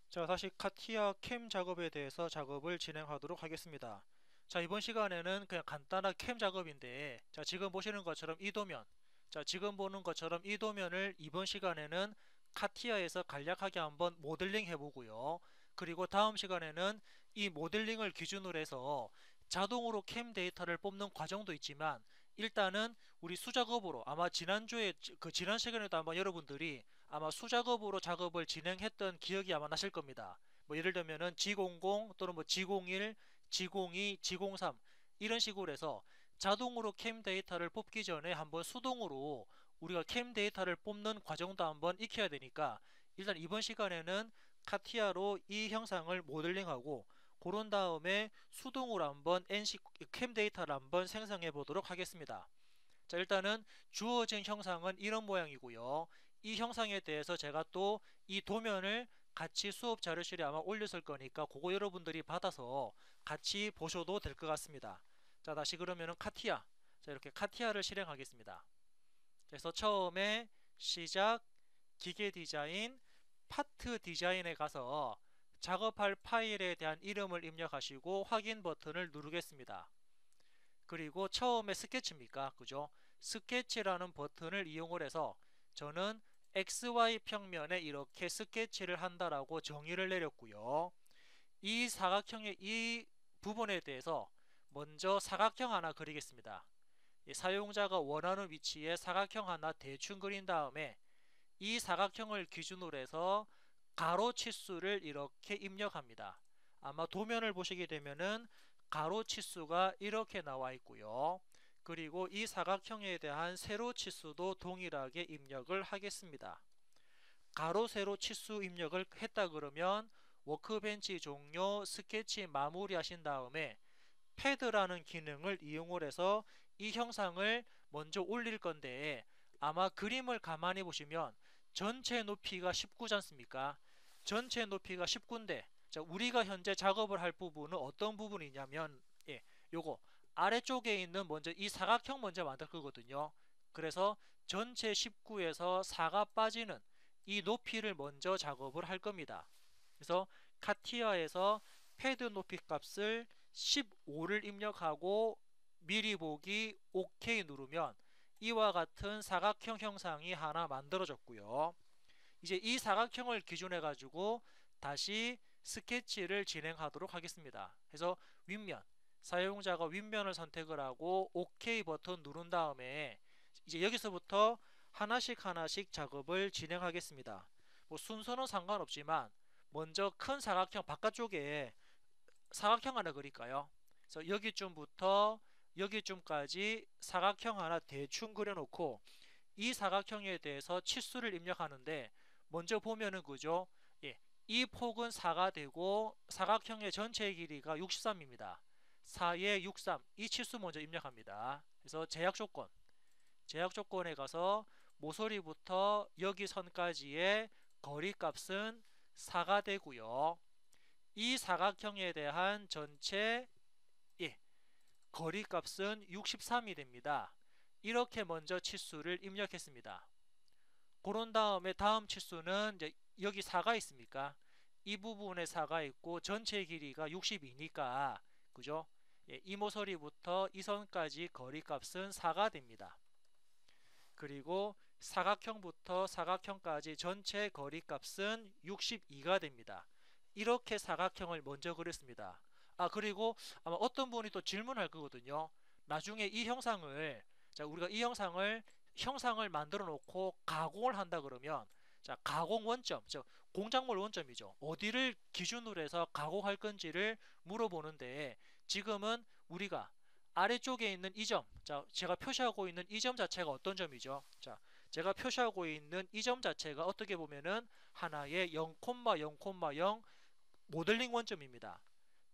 자, 다시 카티아 캠 작업에 대해서 작업을 진행하도록 하겠습니다. 자, 이번 시간에는 그냥 간단한 캠 작업인데, 자, 지금 보시는 것처럼 이 도면, 자, 지금 보는 것처럼 이 도면을 이번 시간에는 카티아에서 간략하게 한번 모델링 해보고요. 그리고 다음 시간에는 이 모델링을 기준으로 해서 자동으로 캠 데이터를 뽑는 과정도 있지만, 일단은 우리 수작업으로 아마 지난주에 지난 시간에도 아마 여러분들이 아마 수작업으로 작업을 진행했던 기억이 아마 나실 겁니다. 뭐 예를 들면은 G00 또는 뭐 G01, G02, G03 이런 식으로 해서 자동으로 캠 데이터를 뽑기 전에 한번 수동으로 우리가 캠 데이터를 뽑는 과정도 한번 익혀야 되니까, 일단 이번 시간에는 카티아로 이 형상을 모델링하고 그런 다음에 수동으로 한번 NC 캠 데이터를 한번 생성해 보도록 하겠습니다. 자, 일단은 주어진 형상은 이런 모양이고요. 이 형상에 대해서 제가 또 이 도면을 같이 수업 자료실에 아마 올렸을 거니까 그거 여러분들이 받아서 같이 보셔도 될 것 같습니다. 자, 다시 그러면은 카티아. 자, 이렇게 카티아를 실행하겠습니다. 그래서 처음에 시작, 기계 디자인, 파트 디자인에 가서 작업할 파일에 대한 이름을 입력하시고 확인 버튼을 누르겠습니다. 그리고 처음에 스케치입니까? 그죠? 스케치라는 버튼을 이용을 해서 저는 XY 평면에 이렇게 스케치를 한다라고 정의를 내렸고요. 이 사각형의 이 부분에 대해서 먼저 사각형 하나 그리겠습니다. 사용자가 원하는 위치에 사각형 하나 대충 그린 다음에 이 사각형을 기준으로 해서 가로 치수를 이렇게 입력합니다. 아마 도면을 보시게 되면은 가로 치수가 이렇게 나와 있고요. 그리고 이 사각형에 대한 세로 치수도 동일하게 입력을 하겠습니다. 가로 세로 치수 입력을 했다 그러면 워크벤치 종료, 스케치 마무리 하신 다음에 패드라는 기능을 이용을 해서 이 형상을 먼저 올릴 건데, 아마 그림을 가만히 보시면 전체 높이가 19지 않습니까? 전체 높이가 19인데, 자, 우리가 현재 작업을 할 부분은 어떤 부분이냐면, 요거 아래쪽에 있는 먼저 이 사각형 먼저 만들 거거든요. 그래서 전체 19에서 4가 빠지는 이 높이를 먼저 작업을 할 겁니다. 그래서 카티아에서 패드 높이 값을 15를 입력하고 미리 보기 OK 누르면 이와 같은 사각형 형상이 하나 만들어졌고요. 이제 이 사각형을 기준해 가지고 다시 스케치를 진행하도록 하겠습니다. 그래서 윗면, 사용자가 윗면을 선택을 하고 OK 버튼 누른 다음에 이제 여기서부터 하나씩 하나씩 작업을 진행하겠습니다. 뭐 순서는 상관없지만 먼저 큰 사각형 바깥쪽에 사각형 하나 그릴까요? 그래서 여기쯤부터 여기쯤까지 사각형 하나 대충 그려놓고 이 사각형에 대해서 치수를 입력하는데, 먼저 보면은 그죠? 이 폭은 4가 되고 사각형의 전체 길이가 63입니다. 4에 63, 이 치수 먼저 입력합니다. 그래서 제약 조건에 가서 모서리부터 여기 선까지의 거리 값은 4가 되고요. 이 사각형에 대한 전체 거리 값은 63이 됩니다. 이렇게 먼저 치수를 입력했습니다. 그런 다음에 다음 치수는 이제 여기 4가 있습니까? 이 부분에 4가 있고 전체 길이가 62니까 그죠? 이 모서리부터 이 선까지 거리 값은 4가 됩니다. 그리고 사각형부터 사각형까지 전체 거리 값은 62가 됩니다. 이렇게 사각형을 먼저 그렸습니다. 그리고 아마 어떤 분이 또 질문할 거거든요. 나중에 이 형상을, 자, 우리가 이 형상을 만들어 놓고 가공을 한다 그러면, 자, 가공 원점, 즉 공작물 원점이죠. 어디를 기준으로 해서 가공할 건지를 물어보는데, 지금은 우리가 아래쪽에 있는 이 점, 자, 제가 표시하고 있는 이 점 자체가 어떤 점이죠? 자, 제가 표시하고 있는 이 점 자체가 어떻게 보면은 하나의 0,0,0 모델링 원점입니다.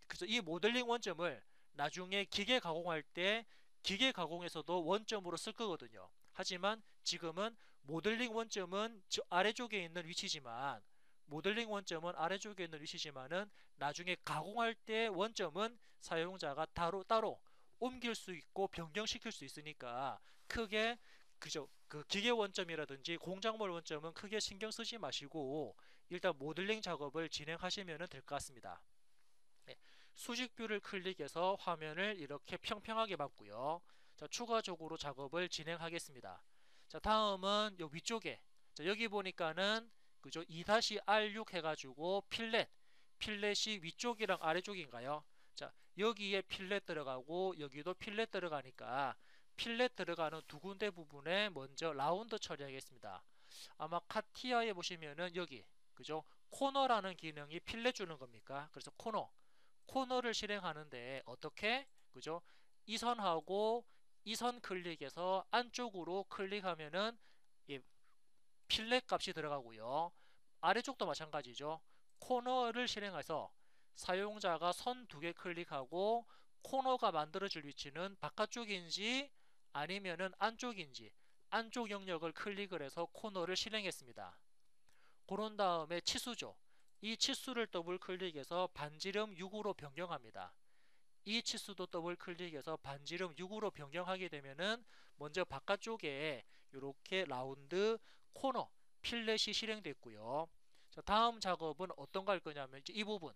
그래서 이 모델링 원점을 나중에 기계 가공할 때 기계 가공에서도 원점으로 쓸 거거든요. 하지만 지금은 모델링 원점은 저 아래쪽에 있는 위치지만, 모델링 원점은 아래쪽에 있는 위치지만은 나중에 가공할 때 원점은 사용자가 따로 옮길 수 있고 변경시킬 수 있으니까 크게, 그죠, 그 기계 원점이라든지 공작물 원점은 크게 신경 쓰지 마시고 일단 모델링 작업을 진행하시면 될 것 같습니다. 네, 수직뷰를 클릭해서 화면을 이렇게 평평하게 봤고요. 자, 추가적으로 작업을 진행하겠습니다. 자, 다음은 요 위쪽에, 자, 여기 보니까는 그죠, 2-R6 해가지고 필렛이 위쪽이랑 아래쪽인가요? 자, 여기에 필렛 들어가고 여기도 필렛 들어가니까 필렛 들어가는 두 군데 부분에 먼저 라운드 처리하겠습니다. 아마 카티아에 보시면은 여기 그죠, 코너라는 기능이 필렛 주는 겁니까? 그래서 코너를 실행하는데 어떻게 그죠, 이 선하고 이 선 클릭해서 안쪽으로 클릭하면은 이 필렛 값이 들어가고요. 아래쪽도 마찬가지죠. 코너를 실행해서 사용자가 선 두 개 클릭하고 코너가 만들어질 위치는 바깥쪽인지 아니면은 안쪽인지 안쪽 영역을 클릭을 해서 코너를 실행했습니다. 그런 다음에 치수죠. 이 치수를 더블 클릭해서 반지름 6으로 변경합니다. 이 치수도 더블 클릭해서 반지름 6으로 변경하게 되면은 먼저 바깥쪽에 이렇게 라운드 코너 필렛이 실행됐고요. 자, 다음 작업은 어떤 거 할 거냐면 이제 이 부분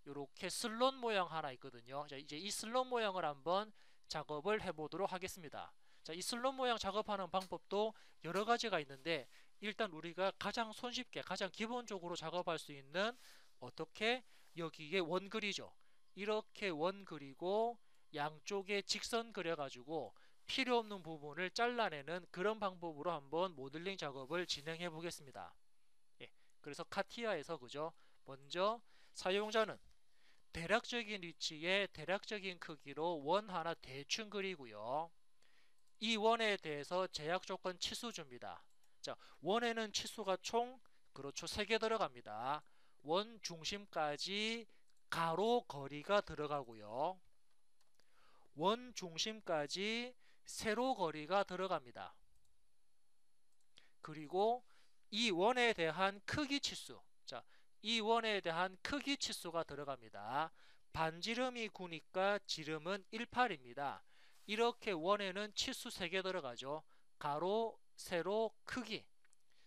이렇게 슬롯 모양 하나 있거든요. 자, 이제 이 슬롯 모양을 한번 작업을 해보도록 하겠습니다. 자, 이 슬롯 모양 작업하는 방법도 여러 가지가 있는데 일단 우리가 가장 손쉽게 가장 기본적으로 작업할 수 있는 어떻게 여기에 원 그리죠. 이렇게 원 그리고 양쪽에 직선 그려가지고 필요 없는 부분을 잘라내는 그런 방법으로 한번 모델링 작업을 진행해 보겠습니다. 예, 그래서 카티아에서 그죠, 먼저 사용자는 대략적인 위치에 대략적인 크기로 원 하나 대충 그리고요. 이 원에 대해서 제약 조건 치수 줍니다. 자, 원에는 치수가 총 그렇죠, 3개 들어갑니다. 원 중심까지 가로 거리가 들어가고요. 원 중심까지 세로 거리가 들어갑니다. 그리고 이 원에 대한 크기 치수, 자, 이 원에 대한 크기 치수가 들어갑니다. 반지름이 9니까 지름은 18입니다. 이렇게 원에는 치수 3개 들어가죠. 가로, 세로, 크기.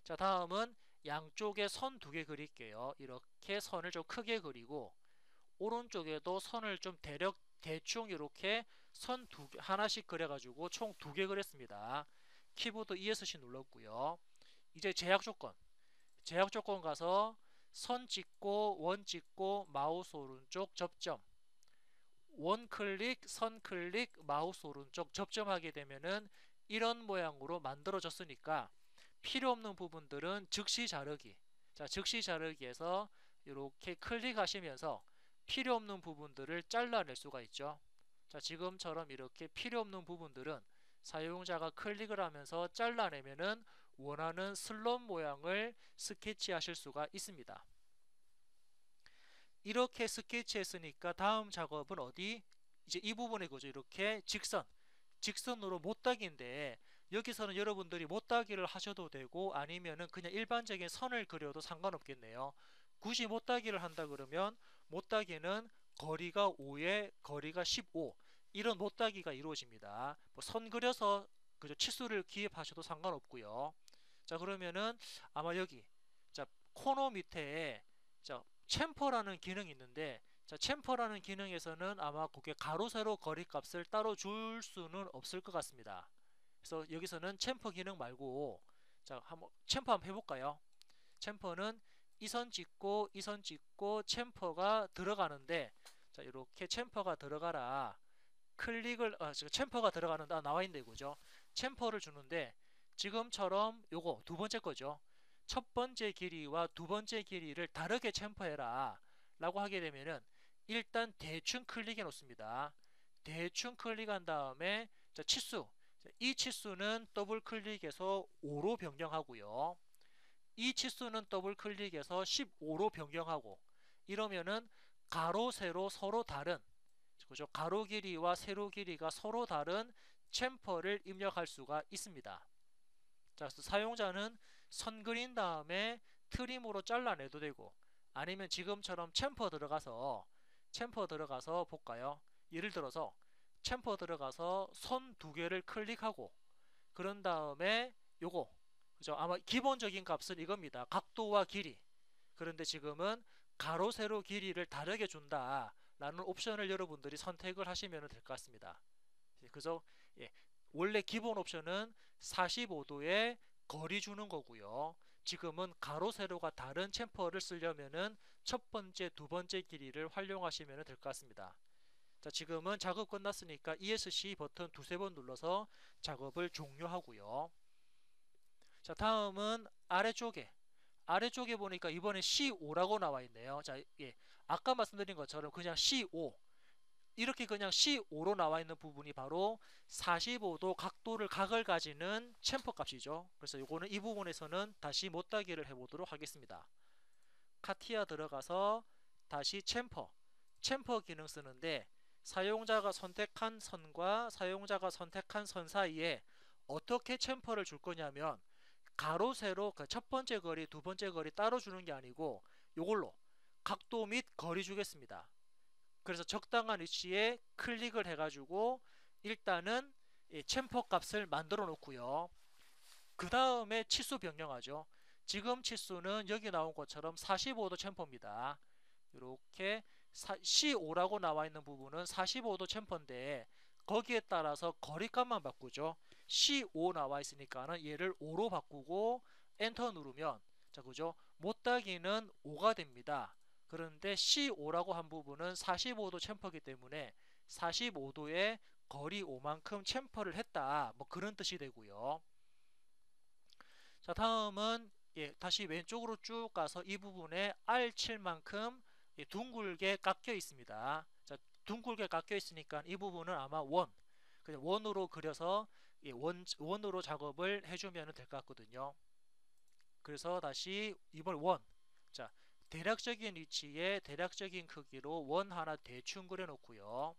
자, 다음은 양쪽에 선 2개 그릴게요. 이렇게 선을 좀 크게 그리고 오른쪽에도 선을 좀 대충 이렇게 선 하나씩 그려가지고 총 2개 그렸습니다. 키보드 ESC 눌렀고요. 이제 제약 조건 가서 선 찍고 원 찍고 마우스 오른쪽 접점, 원 클릭, 선 클릭, 마우스 오른쪽 접점하게 되면은 이런 모양으로 만들어졌으니까 필요 없는 부분들은 즉시 자르기. 자, 즉시 자르기에서 이렇게 클릭하시면서 필요 없는 부분들을 잘라낼 수가 있죠. 자, 지금처럼 이렇게 필요 없는 부분들은 사용자가 클릭을 하면서 잘라내면은 원하는 슬롯 모양을 스케치하실 수가 있습니다. 이렇게 스케치했으니까 다음 작업은 어디? 이제 이 부분에 그죠, 이렇게 직선으로 못따기인데 여기서는 여러분들이 못따기를 하셔도 되고 아니면은 그냥 일반적인 선을 그려도 상관없겠네요. 굳이 못따기를 한다 그러면 못따기는 거리가 5에 거리가 15 이런 못따기가 이루어집니다. 뭐 선 그려서 그죠, 치수를 기입하셔도 상관없고요. 자, 그러면은 아마 여기 자, 코너 밑에 자, 챔퍼라는 기능이 있는데 자, 챔퍼라는 기능에서는 아마 그게 가로 세로 거리 값을 따로 줄 수는 없을 것 같습니다. 그래서 여기서는 챔퍼 기능 말고 자, 한번 챔퍼 한번 해볼까요? 챔퍼는 이 선 찍고 이 선 찍고 챔퍼가 들어가는데 자, 이렇게 챔퍼가 들어가라 클릭을 챔퍼가 들어가는 나와있는데 그죠? 챔퍼를 주는데 지금처럼 요거 두 번째 거죠. 첫 번째 길이와 두 번째 길이를 다르게 챔퍼해라 라고 하게 되면은 일단 대충 클릭해 놓습니다. 대충 클릭한 다음에 자, 치수, 이 치수는 더블 클릭해서 5로 변경하고요. 이 치수는 더블 클릭해서 15로 변경하고 이러면은 가로 세로 서로 다른 그죠, 가로 길이와 세로 길이가 서로 다른 챔퍼를 입력할 수가 있습니다. 자, 그래서 사용자는 선 그린 다음에 트림으로 잘라내도 되고 아니면 지금처럼 챔퍼 들어가서 볼까요? 예를 들어서 챔퍼 들어가서 선 2개를 클릭하고 그런 다음에 요거 그죠, 아마 기본적인 값은 이겁니다. 각도와 길이 그런데 지금은 가로 세로 길이를 다르게 준다 라는 옵션을 여러분들이 선택을 하시면 될 것 같습니다. 그래서 예, 원래 기본 옵션은 45도에 거리 주는 거고요. 지금은 가로 세로가 다른 챔퍼를 쓰려면은 첫 번째, 두 번째 길이를 활용하시면 될 것 같습니다. 자, 지금은 작업 끝났으니까 ESC 버튼 두세 번 눌러서 작업을 종료하고요. 자, 다음은 아래쪽에 보니까 이번에 C5라고 나와 있네요. 자, 예. 아까 말씀드린 것처럼 그냥 C5 이렇게 그냥 C5로 나와 있는 부분이 바로 45도 각을 가지는 챔퍼 값이죠. 그래서 요거는 이 부분에서는 다시 못따기를 해보도록 하겠습니다. 카티아 들어가서 다시 챔퍼 기능 쓰는데 사용자가 선택한 선과 사용자가 선택한 선 사이에 어떻게 챔퍼를 줄 거냐면 가로 세로 그 첫 번째 거리 두 번째 거리 따로 주는 게 아니고 요걸로 각도 및 거리 주겠습니다. 그래서 적당한 위치에 클릭을 해가지고 일단은 챔퍼 값을 만들어 놓고요. 그 다음에 치수 변경하죠. 지금 치수는 여기 나온 것처럼 45도 챔퍼입니다. 이렇게 C5라고 나와 있는 부분은 45도 챔퍼인데 거기에 따라서 거리값만 바꾸죠. C5 나와 있으니까는 얘를 5로 바꾸고 엔터 누르면 자 그죠? 못따기는 5가 됩니다. 그런데 C5라고 한 부분은 45도 챔퍼이기 때문에 45도의 거리 5만큼 챔퍼를 했다. 뭐 그런 뜻이 되고요. 자, 다음은 다시 왼쪽으로 쭉 가서 이 부분에 R7만큼 둥글게 깎여 있습니다. 자, 둥글게 깎여 있으니까 이 부분은 아마 그냥 원으로 그려서 원으로 작업을 해주면 될 것 같거든요. 그래서 다시 이번 자, 대략적인 위치에 대략적인 크기로 원 하나 대충 그려놓고요.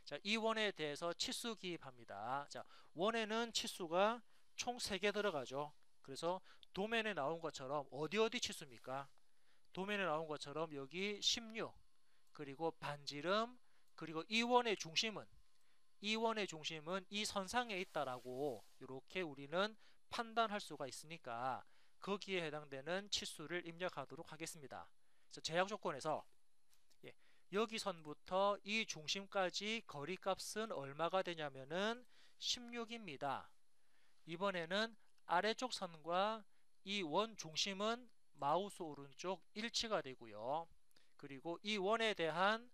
자, 이 원에 대해서 치수 기입합니다. 자, 원에는 치수가 총 3개 들어가죠. 그래서 도면에 나온 것처럼 어디 치수입니까? 도면에 나온 것처럼 여기 16 그리고 반지름 그리고 이 원의 중심은 이 선상에 있다라고 이렇게 우리는 판단할 수가 있으니까 거기에 해당되는 치수를 입력하도록 하겠습니다. 제약 조건에서 여기 선부터 이 중심까지 거리값은 얼마가 되냐면은 16입니다. 이번에는 아래쪽 선과 이 원 중심은 마우스 오른쪽 일치가 되고요. 그리고 이 원에 대한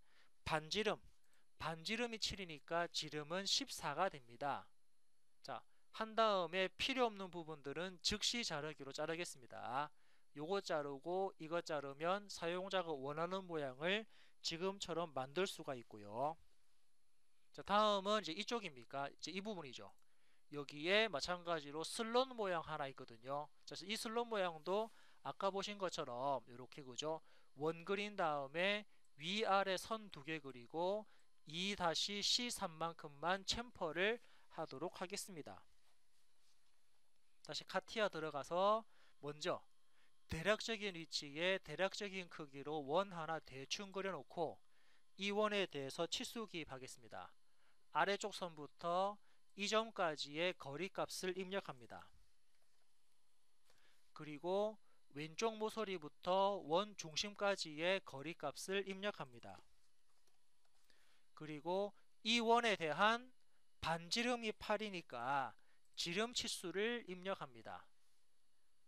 반지름이 7이니까 지름은 14가 됩니다. 자, 한 다음에 필요 없는 부분들은 즉시 자르기로 자르겠습니다. 요거 자르고 이거 자르면 사용자가 원하는 모양을 지금처럼 만들 수가 있고요. 자, 다음은 이제 이쪽입니까? 이제 이 부분이죠. 여기에 마찬가지로 슬롯 모양 하나 있거든요. 그래서 이 슬롯 모양도 아까 보신 것처럼 이렇게 그죠? 원 그린 다음에 위아래 선 2개 그리고 2-C3만큼만 챔퍼를 하도록 하겠습니다. 다시 카티아 들어가서 먼저 대략적인 위치에 대략적인 크기로 원 하나 대충 그려놓고 이 원에 대해서 치수 기입하겠습니다. 아래쪽 선부터 이 점까지의 거리값을 입력합니다. 그리고 왼쪽 모서리부터 원 중심까지의 거리값을 입력합니다. 그리고 이 원에 대한 반지름이 8이니까 지름 치수를 입력합니다.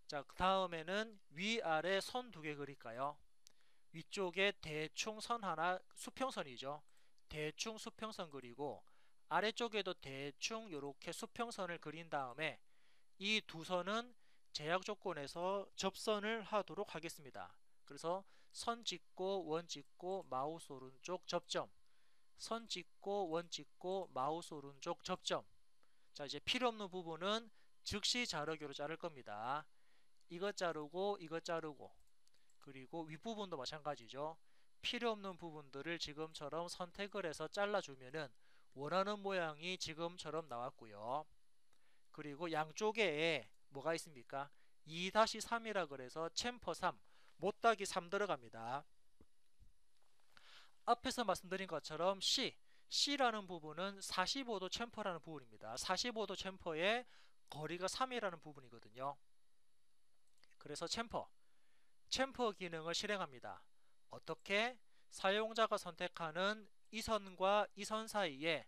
자, 그 다음에는 위아래 선 2개 그릴까요? 위쪽에 대충 선 하나, 수평선이죠. 대충 수평선 그리고 아래쪽에도 대충 이렇게 수평선을 그린 다음에 이 두 선은 제약 조건에서 접선을 하도록 하겠습니다. 그래서 선 찍고 원 찍고 마우스 오른쪽 접점, 선 찍고 원 찍고 마우스 오른쪽 접점. 자, 이제 필요 없는 부분은 즉시 자르기로 자를 겁니다. 이것 자르고 이것 자르고 그리고 윗부분도 마찬가지죠. 필요 없는 부분들을 지금처럼 선택을 해서 잘라주면은 원하는 모양이 지금처럼 나왔고요. 그리고 양쪽에 뭐가 있습니까? 2-3이라 그래서 챔퍼 3, 못따기 3 들어갑니다. 앞에서 말씀드린 것처럼 C라는 부분은 45도 챔퍼라는 부분입니다. 45도 챔퍼의 거리가 3이라는 부분이거든요. 그래서 챔퍼 기능을 실행합니다. 어떻게? 사용자가 선택하는 이 선과 이 선 사이에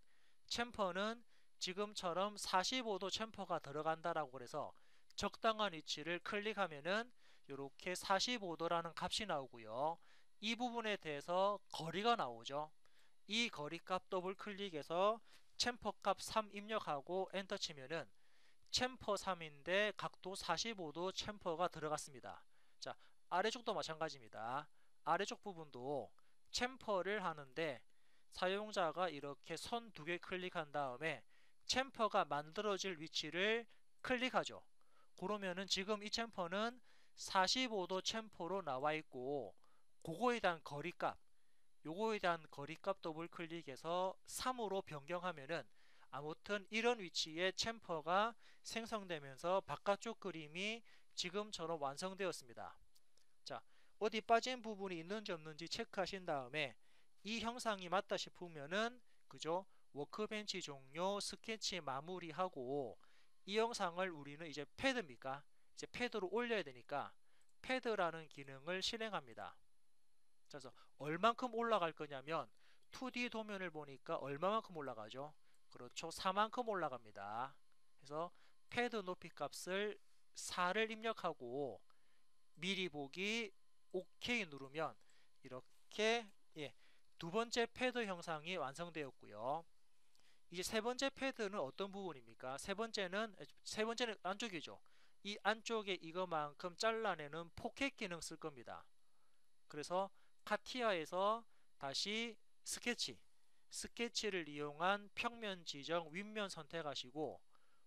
챔퍼는 지금처럼 45도 챔퍼가 들어간다라고 그래서 적당한 위치를 클릭하면은 이렇게 45도라는 값이 나오고요. 이 부분에 대해서 거리가 나오죠. 이 거리값 더블 클릭해서 챔퍼 값 3 입력하고 엔터 치면은 챔퍼 3인데 각도 45도 챔퍼가 들어갔습니다. 자, 아래쪽도 마찬가지입니다. 아래쪽 부분도 챔퍼를 하는데 사용자가 이렇게 선 두 개 클릭한 다음에 챔퍼가 만들어질 위치를 클릭하죠. 그러면은 지금 이 챔퍼는 45도 챔퍼로 나와 있고 그거에 대한 거리값 요거에 대한 거리값 더블 클릭해서 3으로 변경하면은 아무튼 이런 위치에 챔퍼가 생성되면서 바깥쪽 그림이 지금처럼 완성되었습니다. 자, 어디 빠진 부분이 있는지 없는지 체크하신 다음에 이 형상이 맞다 싶으면은 그죠? 워크벤치 종료, 스케치 마무리하고 이 영상을 우리는 이제 패드입니까? 이제 패드로 올려야 되니까 패드라는 기능을 실행합니다. 그래서 얼만큼 올라갈 거냐면 2D 도면을 보니까 얼마만큼 올라가죠? 그렇죠. 4만큼 올라갑니다. 그래서 패드 높이 값을 4를 입력하고 미리 보기 OK 누르면 이렇게 두 번째 패드 형상이 완성되었고요. 이제 세 번째 패드는 어떤 부분입니까? 세 번째는 안쪽이죠. 이 안쪽에 이거만큼 잘라내는 포켓 기능 쓸 겁니다. 그래서 카티아에서 다시 스케치를 이용한 평면 지정 윗면 선택하시고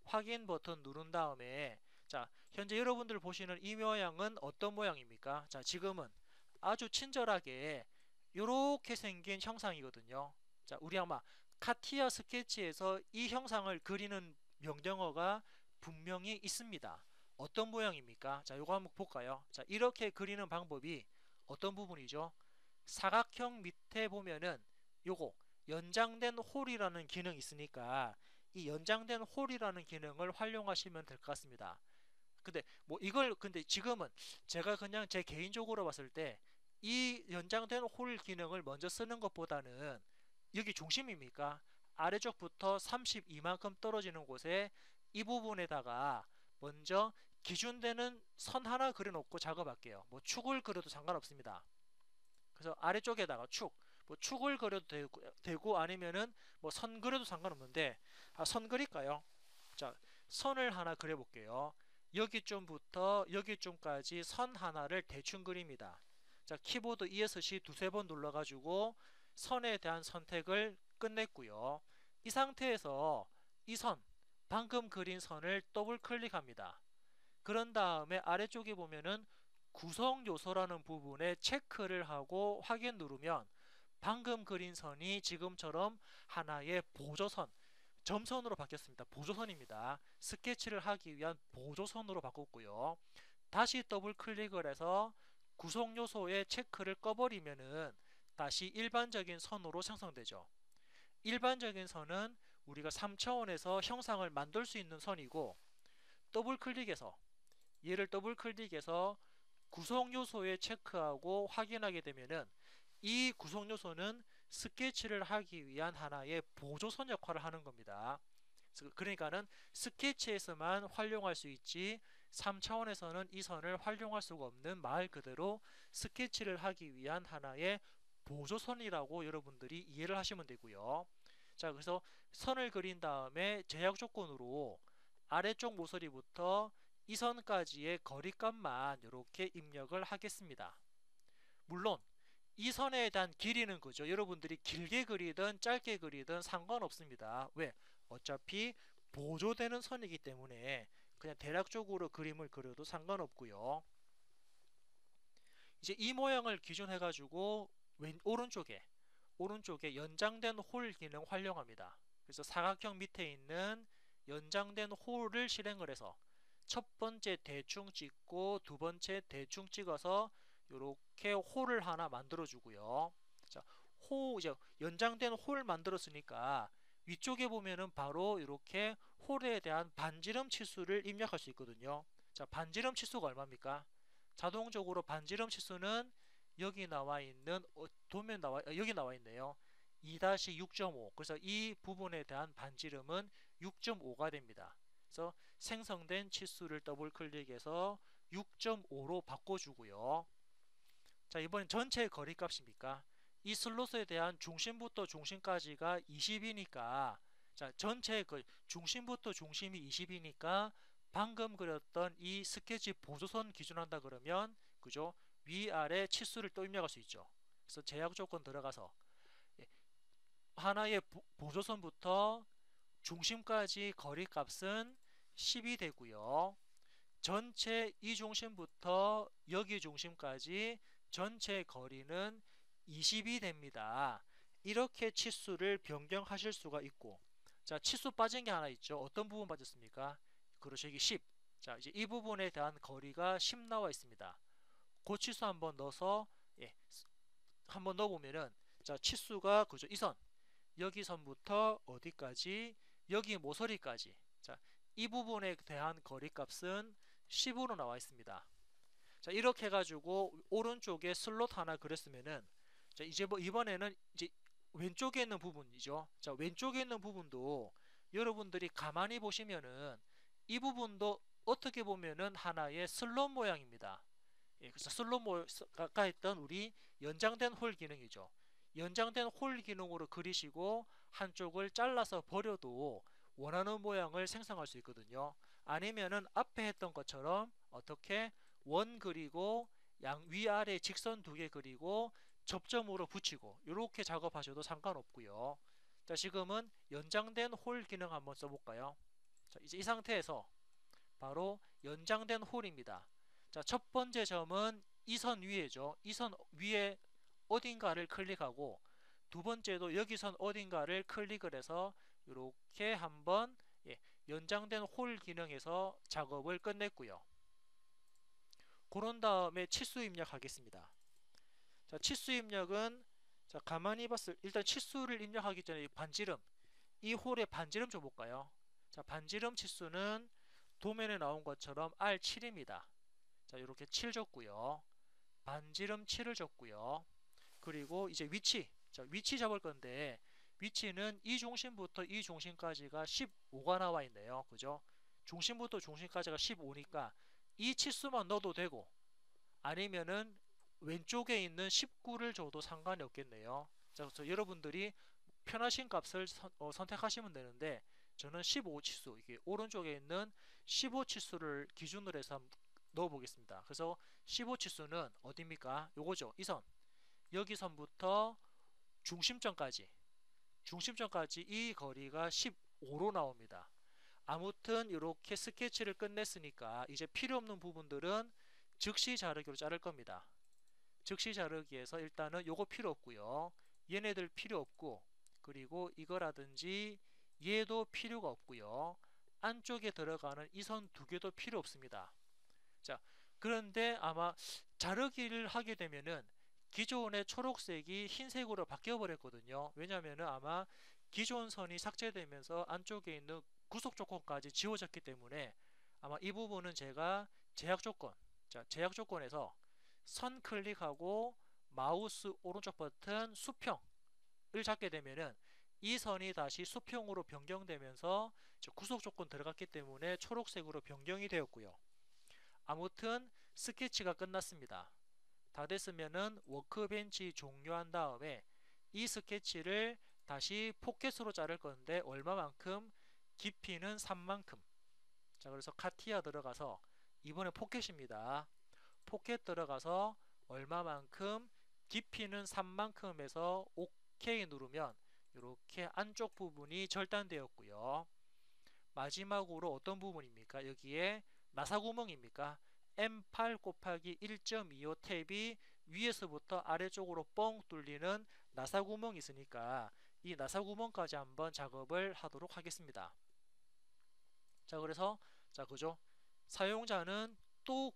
확인 버튼 누른 다음에 자, 현재 여러분들 보시는 이 모양은 어떤 모양입니까? 자, 지금은 아주 친절하게 이렇게 생긴 형상이거든요. 자, 우리 아마 카티아 스케치에서 이 형상을 그리는 명령어가 분명히 있습니다. 어떤 모양입니까? 자, 요거 한번 볼까요? 자, 이렇게 그리는 방법이 어떤 부분이죠? 사각형 밑에 보면은 요거 연장된 홀이라는 기능이 있으니까 이 연장된 홀이라는 기능을 활용하시면 될 것 같습니다. 근데 지금은 제가 그냥 제 개인적으로 봤을 때 이 연장된 홀 기능을 먼저 쓰는 것보다는 여기 중심입니까? 아래쪽부터 32만큼 떨어지는 곳에 이 부분에다가 먼저 기준되는 선 하나 그려놓고 작업할게요. 뭐 축을 그려도 상관없습니다. 그래서 아래쪽에다가 축을 그려도 되고 아니면은 뭐 선 그려도 상관없는데 선 그릴까요? 자, 선을 하나 그려볼게요. 여기쯤부터 여기쯤까지 선 하나를 대충 그립니다. 자, 키보드 ESC 두세 번 눌러가지고 선에 대한 선택을 끝냈고요. 이 상태에서 이 선, 방금 그린 선을 더블 클릭합니다. 그런 다음에 아래쪽에 보면은 구성 요소라는 부분에 체크를 하고 확인 누르면 방금 그린 선이 지금처럼 하나의 보조선, 점선으로 바뀌었습니다. 보조선입니다. 스케치를 하기 위한 보조선으로 바꿨고요. 다시 더블 클릭을 해서 구성 요소의 체크를 꺼버리면은 다시 일반적인 선으로 생성되죠. 일반적인 선은 우리가 3차원에서 형상을 만들 수 있는 선이고 얘를 더블 클릭해서 구성 요소에 체크하고 확인하게 되면은 이 구성 요소는 스케치를 하기 위한 하나의 보조선 역할을 하는 겁니다. 그러니까는 스케치에서만 활용할 수 있지 3차원에서는 이 선을 활용할 수가 없는 말 그대로 스케치를 하기 위한 하나의 보조선이라고 여러분들이 이해를 하시면 되고요. 자, 그래서 선을 그린 다음에 제약 조건으로 아래쪽 모서리부터 이 선까지의 거리값만 이렇게 입력을 하겠습니다. 물론 이 선에 대한 길이는 그죠. 여러분들이 길게 그리든 짧게 그리든 상관없습니다. 왜? 어차피 보조되는 선이기 때문에 그냥 대략적으로 그림을 그려도 상관없고요. 이제 이 모양을 기준해 가지고 오른쪽에 연장된 홀 기능 활용합니다. 그래서 사각형 밑에 있는 연장된 홀을 실행을 해서 첫 번째 대충 찍고 두 번째 대충 찍어서 이렇게 홀을 하나 만들어 주고요. 자, 이제 연장된 홀 만들었으니까 위쪽에 보면은 바로 이렇게 홀에 대한 반지름 치수를 입력할 수 있거든요. 자, 반지름 치수가 얼마입니까? 자동적으로 반지름 치수는 여기 나와 있는 여기 나와 있네요. 2-6.5. 그래서 이 부분에 대한 반지름은 6.5가 됩니다. 그래서 생성된 치수를 더블 클릭해서 6.5로 바꿔주고요. 자, 이번엔 전체 거리 값입니까? 이 슬롯에 대한 중심부터 중심까지가 20이니까, 자, 전체 중심부터 중심이 20이니까 방금 그렸던 이 스케치 보조선 기준한다 그러면, 그죠? 위아래 치수를 또 입력할 수 있죠. 그래서 제약 조건 들어가서 예, 하나의 보조선부터 중심까지 거리 값은 10이 되고요. 전체 이 중심부터 여기 중심까지 전체 거리는 20이 됩니다. 이렇게 치수를 변경하실 수가 있고, 자, 치수 빠진 게 하나 있죠. 어떤 부분 빠졌습니까? 그렇죠. 이게 10. 자, 이제 이 부분에 대한 거리가 10 나와 있습니다. 그 치수 한번 넣어서, 예, 한번 넣어보면은, 자, 치수가, 그죠. 이 선. 여기 선부터 어디까지? 여기 모서리까지. 자, 이 부분에 대한 거리 값은 10으로 나와 있습니다. 자, 이렇게 해가지고 오른쪽에 슬롯 하나 그렸으면은, 자, 이제 뭐 이번에는 이제 왼쪽에 있는 부분이죠. 자, 왼쪽에 있는 부분도 여러분들이 가만히 보시면은 이 부분도 어떻게 보면은 하나의 슬롯 모양입니다. 예, 그래서 슬롯 아까 했던 우리 연장된 홀 기능이죠. 연장된 홀 기능으로 그리시고 한쪽을 잘라서 버려도 원하는 모양을 생성할 수 있거든요. 아니면은 앞에 했던 것처럼 어떻게 원 그리고 위아래 직선 2개 그리고 접점으로 붙이고 이렇게 작업하셔도 상관없고요. 자, 지금은 연장된 홀 기능 한번 써볼까요? 자, 이제 이 상태에서 바로 연장된 홀입니다. 자, 첫 번째 점은 이 선 위에죠. 이 선 위에 어딘가를 클릭하고 두 번째도 여기 선 어딘가를 클릭을 해서 이렇게 한번 연장된 홀 기능에서 작업을 끝냈고요. 그런 다음에 치수 입력하겠습니다. 자, 치수 입력은 자, 가만히 봤을 일단 치수를 입력하기 전에 반지름 이 홀의 반지름 줘볼까요? 자, 반지름 치수는 도면에 나온 것처럼 R7입니다. 자, 이렇게 7 줬고요. 반지름 7을 줬고요. 그리고 이제 위치. 자, 위치 잡을 건데 위치는 이 중심부터 이 중심까지가 15가 나와 있네요. 그죠? 중심부터 중심까지가 15니까 이 치수만 넣어도 되고 아니면은 왼쪽에 있는 19를 줘도 상관이 없겠네요. 자, 그래서 여러분들이 편하신 값을 선택하시면 되는데 저는 15 치수, 이게 오른쪽에 있는 15 치수를 기준으로 해서 넣어 보겠습니다. 그래서 15 치수는 어디입니까? 요거죠. 이 선. 여기 선부터 중심점까지 이 거리가 15로 나옵니다. 아무튼 이렇게 스케치를 끝냈으니까 이제 필요 없는 부분들은 즉시 자르기로 자를 겁니다. 즉시 자르기에서 일단은 요거 필요 없고요. 얘네들 필요 없고 그리고 이거라든지 얘도 필요가 없고요. 안쪽에 들어가는 이 선 2개도 필요 없습니다. 자, 그런데 아마 자르기를 하게 되면은 기존의 초록색이 흰색으로 바뀌어 버렸거든요. 왜냐면은 아마 기존 선이 삭제되면서 안쪽에 있는 구속 조건까지 지워졌기 때문에 아마 이 부분은 제가 제약 조건, 자, 제약 조건에서 선 클릭하고 마우스 오른쪽 버튼 수평을 잡게 되면은 이 선이 다시 수평으로 변경되면서 구속 조건 들어갔기 때문에 초록색으로 변경이 되었고요. 아무튼 스케치가 끝났습니다. 다 됐으면은 워크벤치 종료한 다음에 이 스케치를 다시 포켓으로 자를 건데 얼마만큼? 깊이는 3만큼. 자, 그래서 카티아 들어가서 이번에 포켓입니다. 포켓 들어가서 얼마만큼? 깊이는 3만큼에서 OK 누르면 이렇게 안쪽 부분이 절단되었고요. 마지막으로 어떤 부분입니까? 여기에 나사구멍입니까? M8 곱하기 1.25 탭이 위에서부터 아래쪽으로 뻥 뚫리는 나사구멍이 있으니까 이 나사구멍까지 한번 작업을 하도록 하겠습니다. 자, 그래서 자, 그죠? 사용자는 또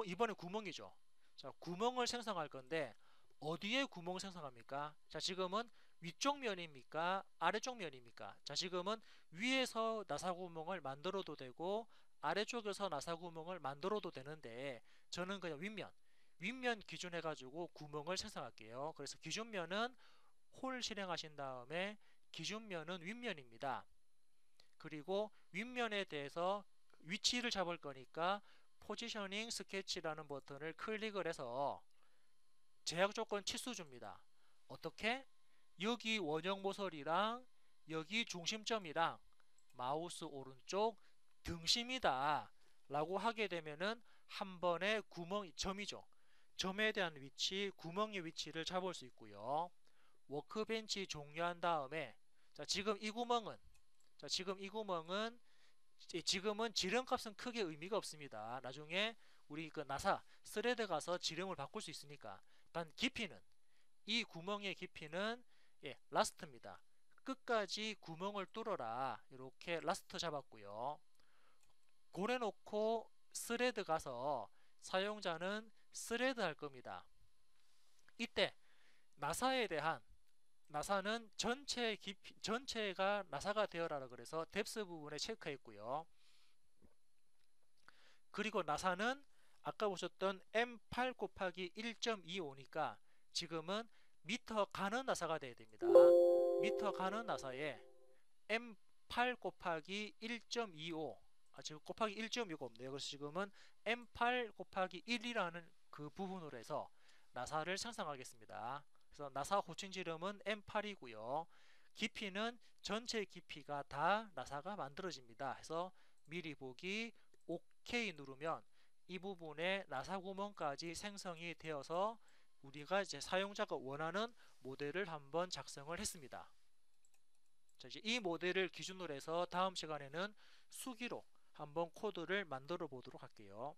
이번에 구멍이죠. 자, 구멍을 생성할 건데 어디에 구멍 생성합니까? 자, 지금은 위쪽 면입니까? 아래쪽 면입니까? 자, 지금은 위에서 나사구멍을 만들어도 되고 아래쪽에서 나사구멍을 만들어도 되는데 저는 그냥 윗면 기준 해가지고 구멍을 생성할게요. 그래서 기준면은 홀 실행하신 다음에 기준면은 윗면입니다. 그리고 윗면에 대해서 위치를 잡을 거니까 포지셔닝 스케치라는 버튼을 클릭을 해서 제약 조건 치수 줍니다. 어떻게? 여기 원형 모서리랑 여기 중심점이랑 마우스 오른쪽 등심이다 라고 하게 되면은 한 번에 점이죠. 점에 대한 위치, 구멍의 위치를 잡을 수 있고요. 워크벤치 종료한 다음에 지금 이 구멍은 지금은 지름값은 크게 의미가 없습니다. 나중에 우리 그 나사 스레드 가서 지름을 바꿀 수 있으니까. 단 깊이는 이 구멍의 깊이는 라스트입니다. 끝까지 구멍을 뚫어라. 이렇게 라스트 잡았고요. 고래놓고 스레드 가서 사용자는 스레드 할 겁니다. 이때 나사는 전체가 나사가 되어라 그래서 뎁스 부분에 체크했고요. 그리고 나사는 아까 보셨던 M8 곱하기 1.25니까 지금은 미터 가는 나사가 돼야 됩니다. 미터 가는 나사에 M8 곱하기 1.25 지금 곱하기 1.25가 없네요. 그래서 지금은 M8 곱하기 1이라는 그 부분으로 해서 나사를 생성하겠습니다. 그래서 나사 호칭 지름은 M8이고요. 깊이는 전체 깊이가 다 나사가 만들어집니다. 해서 미리 보기 OK 누르면 이 부분에 나사 구멍까지 생성이 되어서 우리가 이제 사용자가 원하는 모델을 한번 작성을 했습니다. 자, 이제 이 모델을 기준으로 해서 다음 시간에는 수기로 한번 코드를 만들어 보도록 할게요.